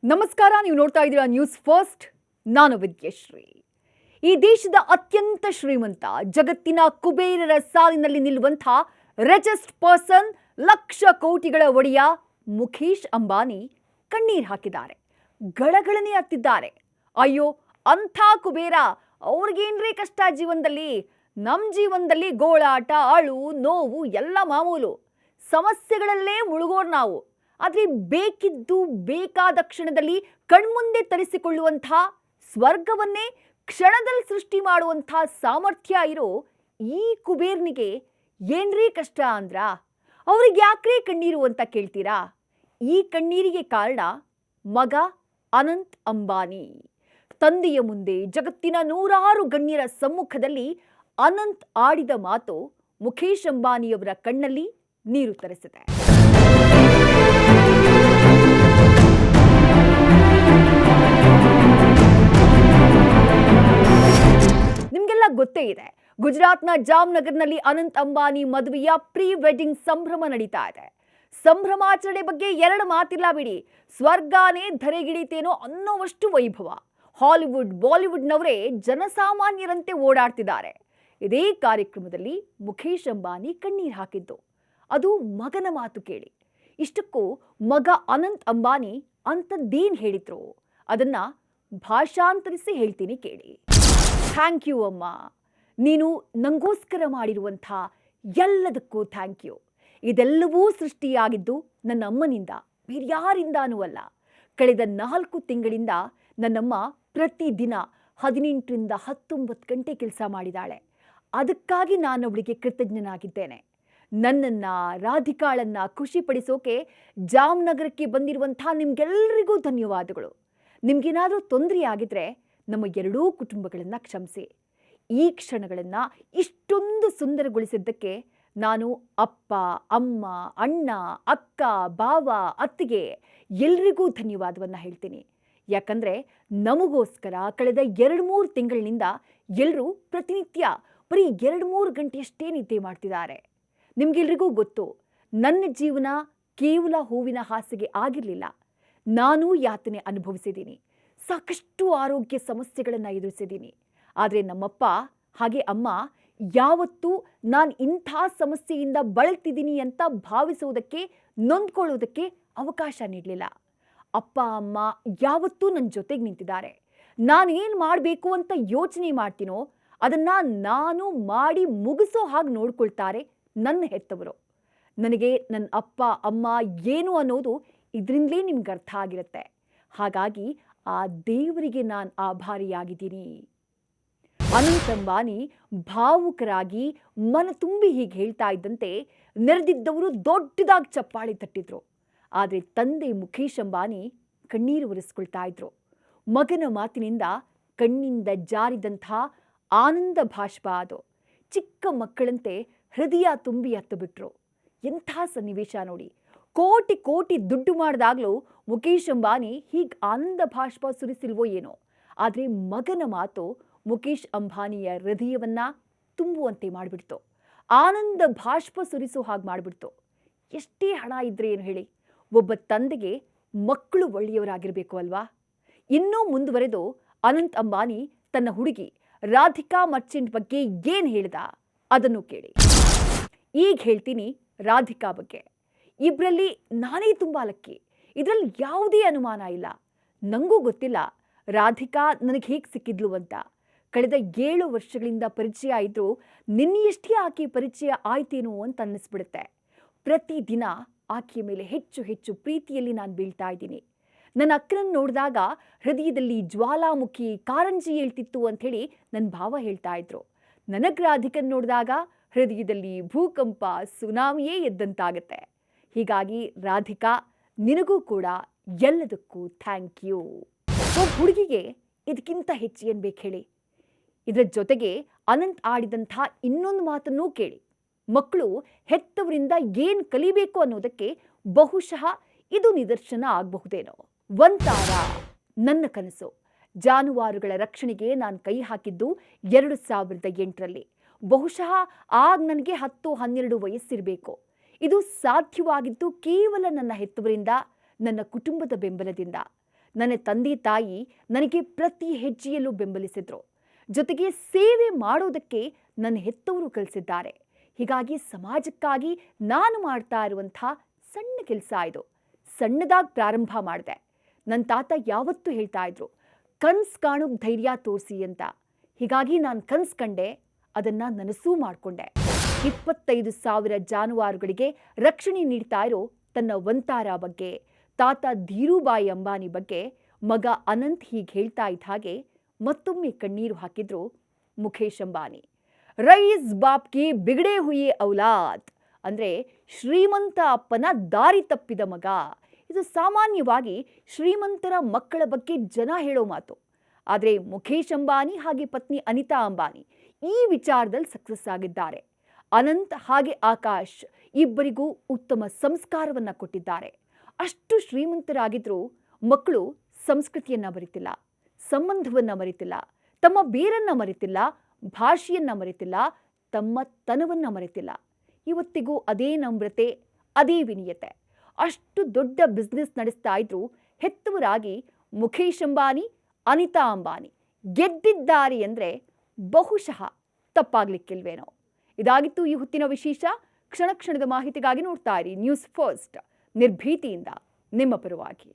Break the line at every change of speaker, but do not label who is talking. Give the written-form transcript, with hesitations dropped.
ನಮಸ್ಕಾರ, ನೀವು ನೋಡ್ತಾ ಇದ್ದೀರಾ ನ್ಯೂಸ್ ಫಸ್ಟ್. ನಾನು ವಿದ್ಯಶ್ರೀ. ಈ ದೇಶದ ಅತ್ಯಂತ ಶ್ರೀಮಂತ, ಜಗತ್ತಿನ ಕುಬೇರರ ಸಾಲಿನಲ್ಲಿ ನಿಲ್ಲುವಂಥ ರಿಚೆಸ್ಟ್ ಪರ್ಸನ್, ಲಕ್ಷ ಕೋಟಿಗಳ ಒಡೆಯ ಮುಖೇಶ್ ಅಂಬಾನಿ ಕಣ್ಣೀರು ಹಾಕಿದ್ದಾರೆ. ಗಳಗಳನೆ ಹತ್ತಿದ್ದಾರೆ. ಅಯ್ಯೋ, ಅಂಥ ಕುಬೇರ, ಅವ್ರಿಗೇನ್ರಿ ಕಷ್ಟ ಜೀವನದಲ್ಲಿ? ನಮ್ಮ ಜೀವನದಲ್ಲಿ ಗೋಳಾಟ, ಅಳು, ನೋವು ಎಲ್ಲ ಮಾಮೂಲು. ಸಮಸ್ಯೆಗಳಲ್ಲೇ ಮುಳುಗೋರು ನಾವು. ಆದರೆ ಬೇಕಿದ್ದು ಬೇಕಾದ ಕ್ಷಣದಲ್ಲಿ ಕಣ್ಮುಂದೆ ತರಿಸಿಕೊಳ್ಳುವಂಥ, ಸ್ವರ್ಗವನ್ನೇ ಕ್ಷಣದಲ್ಲಿ ಸೃಷ್ಟಿ ಮಾಡುವಂಥ ಸಾಮರ್ಥ್ಯ ಇರೋ ಈ ಕುಬೇರ್ನಿಗೆ ಏನ್ರೀ ಕಷ್ಟ ಅಂದ್ರ? ಅವ್ರಿಗೆ ಯಾಕ್ರಿ ಕಣ್ಣೀರು ಅಂತ ಕೇಳ್ತೀರಾ? ಈ ಕಣ್ಣೀರಿಗೆ ಕಾರಣ ಮಗ ಅನಂತ್ ಅಂಬಾನಿ. ತಂದೆಯ ಮುಂದೆ ಜಗತ್ತಿನ ನೂರಾರು ಗಣ್ಯರ ಸಮ್ಮುಖದಲ್ಲಿ ಅನಂತ್ ಆಡಿದ ಮಾತು ಮುಖೇಶ್ ಅಂಬಾನಿಯವರ ಕಣ್ಣಲ್ಲಿ ನೀರು ತರಿಸಿದೆ. ನಿಮ್ಗೆಲ್ಲ ಗೊತ್ತೇ ಇದೆ, ಗುಜರಾತ್ನ ಜಾಮ್ನಗರ್ನಲ್ಲಿ ಅನಂತ್ ಅಂಬಾನಿ ಮದುವೆಯ ಪ್ರೀ ವೆಡ್ಡಿಂಗ್ ಸಂಭ್ರಮ ನಡೀತಾ ಇದೆ. ಸಂಭ್ರಮಾಚರಣೆ ಬಗ್ಗೆ ಎರಡು ಮಾತಿಲ್ಲ ಬಿಡಿ. ಸ್ವರ್ಗಾನೇ ಧರೆಗಿಳಿತೇನೋ ಅನ್ನೋವಷ್ಟು ವೈಭವ. ಹಾಲಿವುಡ್, ಬಾಲಿವುಡ್ನವರೇ ಜನಸಾಮಾನ್ಯರಂತೆ ಓಡಾಡ್ತಿದ್ದಾರೆ. ಇದೇ ಕಾರ್ಯಕ್ರಮದಲ್ಲಿ ಮುಖೇಶ್ ಅಂಬಾನಿ ಕಣ್ಣೀರು ಹಾಕಿದ್ದು ಅದು ಮಗನ ಮಾತು ಕೇಳಿ. ಇಷ್ಟಕ್ಕೂ ಮಗ ಅನಂತ್ ಅಂಬಾನಿ ಅಂಥದ್ದೇನು ಹೇಳಿದ್ರು, ಅದನ್ನ ಭಾಷಾಂತರಿಸಿ ಹೇಳ್ತೀನಿ ಕೇಳಿ. ಥ್ಯಾಂಕ್ ಯು ಅಮ್ಮ, ನೀನು ನಂಗೋಸ್ಕರ ಮಾಡಿರುವಂಥ ಎಲ್ಲದಕ್ಕೂ ಥ್ಯಾಂಕ್ ಯು. ಇದೆಲ್ಲವೂ ಸೃಷ್ಟಿಯಾಗಿದ್ದು ನನ್ನ ಅಮ್ಮನಿಂದ, ಬೇರ್ಯಾರಿಂದಾನೂ ಅಲ್ಲ. ಕಳೆದ 4 ತಿಂಗಳಿಂದ ನನ್ನಮ್ಮ ಪ್ರತಿದಿನ 18ರಿಂದ 19 ಗಂಟೆ ಕೆಲಸ ಮಾಡಿದಾಳೆ. ಅದಕ್ಕಾಗಿ ನಾನು ಅವಳಿಗೆ ಕೃತಜ್ಞನಾಗಿದ್ದೇನೆ. ನನ್ನನ್ನು, ರಾಧಿಕಾಳನ್ನು ಖುಷಿಪಡಿಸೋಕೆ ಜಾಮ್ನಗರಕ್ಕೆ ಬಂದಿರುವಂಥ ನಿಮ್ಗೆಲ್ಲರಿಗೂ ಧನ್ಯವಾದಗಳು. ನಿಮ್ಗೇನಾದರೂ ತೊಂದರೆ ಆಗಿದ್ರೆ ನಮ್ಮ ಎರಡೂ ಕುಟುಂಬಗಳನ್ನು ಕ್ಷಮಿಸಿ. ಈ ಕ್ಷಣಗಳನ್ನು ಇಷ್ಟೊಂದು ಸುಂದರಗೊಳಿಸಿದ್ದಕ್ಕೆ ನಾನು ಅಪ್ಪ, ಅಮ್ಮ, ಅಣ್ಣ, ಅಕ್ಕ, ಬಾವ, ಅತ್ತಿಗೆ ಎಲ್ರಿಗೂ ಧನ್ಯವಾದವನ್ನು ಹೇಳ್ತೀನಿ. ಯಾಕಂದರೆ ನಮಗೋಸ್ಕರ ಕಳೆದ 2-3 ತಿಂಗಳಿನಿಂದ ಎಲ್ಲರೂ ಪ್ರತಿನಿತ್ಯ ಬರೀ 2-3 ಗಂಟೆಯಷ್ಟೇ ನಿದ್ದೆ ಮಾಡ್ತಿದ್ದಾರೆ. ನಿಮಗೆಲ್ರಿಗೂ ಗೊತ್ತು, ನನ್ನ ಜೀವನ ಕೇವಲ ಹೂವಿನ ಹಾಸಿಗೆ ಆಗಿರಲಿಲ್ಲ. ನಾನೂ ಯಾತನೆ ಅನುಭವಿಸಿದ್ದೀನಿ. ಸಾಕಷ್ಟು ಆರೋಗ್ಯ ಸಮಸ್ಯೆಗಳನ್ನು ಎದುರಿಸಿದ್ದೀನಿ. ಆದರೆ ನಮ್ಮಪ್ಪ ಹಾಗೆ ಅಮ್ಮ ಯಾವತ್ತೂ ನಾನು ಇಂಥ ಸಮಸ್ಯೆಯಿಂದ ಬಳಲ್ತಿದ್ದೀನಿ ಅಂತ ಭಾವಿಸೋದಕ್ಕೆ, ನೊಂದ್ಕೊಳ್ಳೋದಕ್ಕೆ ಅವಕಾಶ ನೀಡಲಿಲ್ಲ. ಅಪ್ಪ ಅಮ್ಮ ಯಾವತ್ತೂ ನನ್ನ ಜೊತೆಗೆ ನಿಂತಿದ್ದಾರೆ. ನಾನೇನು ಮಾಡಬೇಕು ಅಂತ ಯೋಚನೆ ಮಾಡ್ತೀನೋ ಅದನ್ನು ನಾನು ಮಾಡಿ ಮುಗಿಸೋ ಹಾಗೆ ನೋಡ್ಕೊಳ್ತಾರೆ ನನ್ನ ಹೆತ್ತವರು. ನನಗೆ ನನ್ನ ಅಪ್ಪ ಅಮ್ಮ ಏನು ಅನ್ನೋದು ಇದರಿಂದಲೇ ನಿಮ್ಗೆ ಅರ್ಥ ಆಗಿರುತ್ತೆ. ಹಾಗಾಗಿ ಆ ದೇವರಿಗೆ ನಾನು ಆಭಾರಿಯಾಗಿದ್ದೀನಿ. ಅನಂತ್ ಅಂಬಾನಿ ಭಾವುಕರಾಗಿ ಮನ ತುಂಬಿ ಹೀಗೆ ಹೇಳ್ತಾ ಇದ್ದಂತೆ ನೆರೆದಿದ್ದವರು ದೊಡ್ಡದಾಗಿ ಚಪ್ಪಾಳೆ ತಟ್ಟಿದ್ರು. ಆದರೆ ತಂದೆ ಮುಖೇಶ್ ಅಂಬಾನಿ ಕಣ್ಣೀರು ಒರೆಸ್ಕೊಳ್ತಾ ಇದ್ರು. ಮಗನ ಮಾತಿನಿಂದ ಕಣ್ಣಿಂದ ಜಾರಿದಂಥ ಆನಂದ ಭಾಷ್ಪ ಅದು. ಚಿಕ್ಕ ಮಕ್ಕಳಂತೆ ಹೃದಯ ತುಂಬಿ ಹತ್ತು ಬಿಟ್ರು. ಎಂಥ ಸನ್ನಿವೇಶ ನೋಡಿ. ಕೋಟಿ ಕೋಟಿ ದುಡ್ಡು ಮಾಡಿದಾಗಲೂ ಮುಖೇಶ್ ಅಂಬಾನಿ ಹೀಗೆ ಆನಂದ ಭಾಷ್ಪ ಸುರಿಸಿಲ್ವೋ ಏನೋ. ಆದರೆ ಮಗನ ಮಾತು ಮುಖೇಶ್ ಅಂಬಾನಿಯ ಹೃದಯವನ್ನ ತುಂಬುವಂತೆ ಮಾಡಿಬಿಡ್ತು. ಆನಂದ ಭಾಷ್ಪ ಸುರಿಸೋ ಹಾಗೆ ಮಾಡಿಬಿಡ್ತು. ಎಷ್ಟೇ ಹಣ ಇದ್ರೆ ಏನು ಹೇಳಿ, ಒಬ್ಬ ತಂದೆಗೆ ಮಕ್ಕಳು ಒಳ್ಳೆಯವರಾಗಿರಬೇಕು ಅಲ್ವಾ? ಇನ್ನೂ ಮುಂದುವರೆದು ಅನಂತ್ ಅಂಬಾನಿ ತನ್ನ ಹುಡುಗಿ ರಾಧಿಕಾ ಮರ್ಚೆಂಟ್ ಬಗ್ಗೆ ಏನು ಹೇಳ್ದ ಅದನ್ನು ಕೇಳಿ. ಈಗ ಹೇಳ್ತೀನಿ ರಾಧಿಕಾ ಬಗ್ಗೆ. ಇಬ್ಬರಲ್ಲಿ ನಾನೇ ತುಂಬ ಲಕ್ಕಿ. ಇದರಲ್ಲಿ ಯಾವುದೇ ಅನುಮಾನ ಇಲ್ಲ. ನನಗೂ ಗೊತ್ತಿಲ್ಲ ರಾಧಿಕಾ ನನಗೆ ಹೇಗೆ ಸಿಕ್ಕಿದ್ಲು ಅಂತ. ಕಳೆದ 7 ವರ್ಷಗಳಿಂದ ಪರಿಚಯ ಇದ್ರೂ ನಿನ್ನೆಯಷ್ಟೇ ಆಕೆ ಪರಿಚಯ ಆಯ್ತೇನೋ ಅಂತ ಅನ್ನಿಸ್ಬಿಡುತ್ತೆ. ಪ್ರತಿದಿನ ಆಕೆಯ ಮೇಲೆ ಹೆಚ್ಚು ಹೆಚ್ಚು ಪ್ರೀತಿಯಲ್ಲಿ ನಾನು ಬೀಳ್ತಾ ಇದ್ದೀನಿ. ನನ್ನ ಅಕ್ಕನನ್ನು ನೋಡಿದಾಗ ಹೃದಯದಲ್ಲಿ ಜ್ವಾಲಾಮುಖಿ ಕಾರಂಜಿ ಹೇಳ್ತಿತ್ತು ಅಂಥೇಳಿ ನನ್ನ ಭಾವ ಹೇಳ್ತಾ ಇದ್ರು. ನನಗೆ ರಾಧಿಕನ್ ನೋಡಿದಾಗ ಹೃದಯದಲ್ಲಿ ಭೂಕಂಪ, ಸುನಾಮಿಯೇ ಎದ್ದಂತಾಗತ್ತೆ. ಹೀಗಾಗಿ ರಾಧಿಕಾ, ನಿನಗೂ ಕೂಡ ಎಲ್ಲದಕ್ಕೂ ಥ್ಯಾಂಕ್ ಯು. ಹುಡುಗಿಗೆ ಇದಕ್ಕಿಂತ ಹೆಚ್ಚು ಏನು ಬೇಕು ಹೇಳಿ? ಇದರ ಜೊತೆಗೆ ಅನಂತ್ ಆಡಿದಂಥ ಇನ್ನೊಂದು ಮಾತನ್ನೂ ಕೇಳಿ. ಮಕ್ಕಳು ಹೆತ್ತವರಿಂದ ಏನು ಕಲಿಬೇಕು ಅನ್ನೋದಕ್ಕೆ ಬಹುಶಃ ಇದು ನಿದರ್ಶನ ಆಗಬಹುದೇನೋ. ಒಂತಾರ ನನ್ನ ಕನಸು. ಜಾನುವಾರುಗಳ ರಕ್ಷಣೆಗೆ ನಾನು ಕೈ ಹಾಕಿದ್ದು 2008ರಲ್ಲಿ. ಬಹುಶಃ ಆಗ ನನಗೆ 10-12 ವಯಸ್ಸಿರಬೇಕು. ಇದು ಸಾಧ್ಯವಾಗಿದ್ದು ಕೇವಲ ನನ್ನ ಹೆತ್ತವರಿಂದ, ನನ್ನ ಕುಟುಂಬದ ಬೆಂಬಲದಿಂದ. ನನ್ನ ತಂದೆ ತಾಯಿ ನನಗೆ ಪ್ರತಿ ಹೆಜ್ಜೆಯಲ್ಲೂ ಬೆಂಬಲಿಸಿದ್ರು. ಜೊತೆಗೆ ಸೇವೆ ಮಾಡೋದಕ್ಕೆ ನನ್ನ ಹೆತ್ತವರು ಕಲಿಸಿದ್ದಾರೆ. ಹೀಗಾಗಿ ಸಮಾಜಕ್ಕಾಗಿ ನಾನು ಮಾಡ್ತಾ ಇರುವಂಥ ಸಣ್ಣ ಕೆಲಸ ಇದು. ಸಣ್ಣದಾಗಿ ಪ್ರಾರಂಭ ಮಾಡಿದೆ. ನನ್ನ ತಾತ ಯಾವತ್ತೂ ಹೇಳ್ತಾ ಇದ್ರು, ಕನ್ಸು ಕಾಣೋಕ್ ಧೈರ್ಯ ತೋರಿಸಿ ಅಂತ. ಹೀಗಾಗಿ ನಾನು ಕನ್ಸು ಕಂಡೆ, ಅದನ್ನು ನನಸೂ ಮಾಡಿಕೊಂಡೆ. 25,000 ಜಾನುವಾರುಗಳಿಗೆ ರಕ್ಷಣೆ ನೀಡ್ತಾ ಇರೋ ತನ್ನ ವಂತಾರ ಬಗ್ಗೆ, ತಾತ ಧೀರೂಭಾಯಿ ಅಂಬಾನಿ ಬಗ್ಗೆ ಮಗ ಅನಂತ್ ಹೀಗೆ ಹೇಳ್ತಾ ಇದ್ದ ಹಾಗೆ ಮತ್ತೊಮ್ಮೆ ಕಣ್ಣೀರು ಹಾಕಿದ್ರು ಮುಖೇಶ್ ಅಂಬಾನಿ. ರೈಸ್ ಬಾಪ್ ಕಿ ಬಿಗಡೆ ಹುಯಿ ಔಲಾದ್ ಅಂದರೆ ಶ್ರೀಮಂತ ಅಪ್ಪನ ದಾರಿ ತಪ್ಪಿದ ಮಗ. ಇದು ಸಾಮಾನ್ಯವಾಗಿ ಶ್ರೀಮಂತರ ಮಕ್ಕಳ ಬಗ್ಗೆ ಜನ ಹೇಳೋ ಮಾತು. ಆದರೆ ಮುಖೇಶ್ ಅಂಬಾನಿ ಹಾಗೆ ಪತ್ನಿ ಅನಿತಾ ಅಂಬಾನಿ ಈ ವಿಚಾರದಲ್ಲಿ ಸಕ್ಸಸ್ ಆಗಿದ್ದಾರೆ. ಅನಂತ್ ಹಾಗೆ ಆಕಾಶ್ ಇಬ್ಬರಿಗೂ ಉತ್ತಮ ಸಂಸ್ಕಾರವನ್ನು ಕೊಟ್ಟಿದ್ದಾರೆ. ಅಷ್ಟು ಶ್ರೀಮಂತರಾಗಿದ್ರೂ ಮಕ್ಕಳು ಸಂಸ್ಕೃತಿಯನ್ನ ಮರೆತಿಲ್ಲ, ಸಂಬಂಧವನ್ನ ಮರೆತಿಲ್ಲ, ತಮ್ಮ ಬೇರನ್ನ ಮರೆತಿಲ್ಲ, ಭಾಷೆಯನ್ನ ಮರೆತಿಲ್ಲ, ತಮ್ಮ ತನವನ್ನ ಮರೆತಿಲ್ಲ. ಇವತ್ತಿಗೂ ಅದೇ ನಮ್ರತೆ, ಅದೇ ವಿನಯತೆ. ಅಷ್ಟು ದೊಡ್ಡ ಬಿಸ್ನೆಸ್ ನಡೆಸ್ತಾ ಇದ್ರು ಹೆತ್ತವರಾಗಿ ಮುಖೇಶ್ ಅಂಬಾನಿ, ಅನಿತಾ ಅಂಬಾನಿ ಗೆದ್ದಿದ್ದಾರೆ ಅಂದರೆ ಬಹುಶಃ ತಪ್ಪಾಗ್ಲಿಕ್ಕಿಲ್ವೇನೋ. ಇದಾಗಿತ್ತು ಈ ಹೊತ್ತಿನ ವಿಶೇಷ. ಕ್ಷಣ ಕ್ಷಣದ ಮಾಹಿತಿಗಾಗಿ ನೋಡ್ತಾ ಇರಿ ನ್ಯೂಸ್ ಫಸ್ಟ್, ನಿರ್ಭೀತಿಯಿಂದ ನಿಮ್ಮ ಪರವಾಗಿ.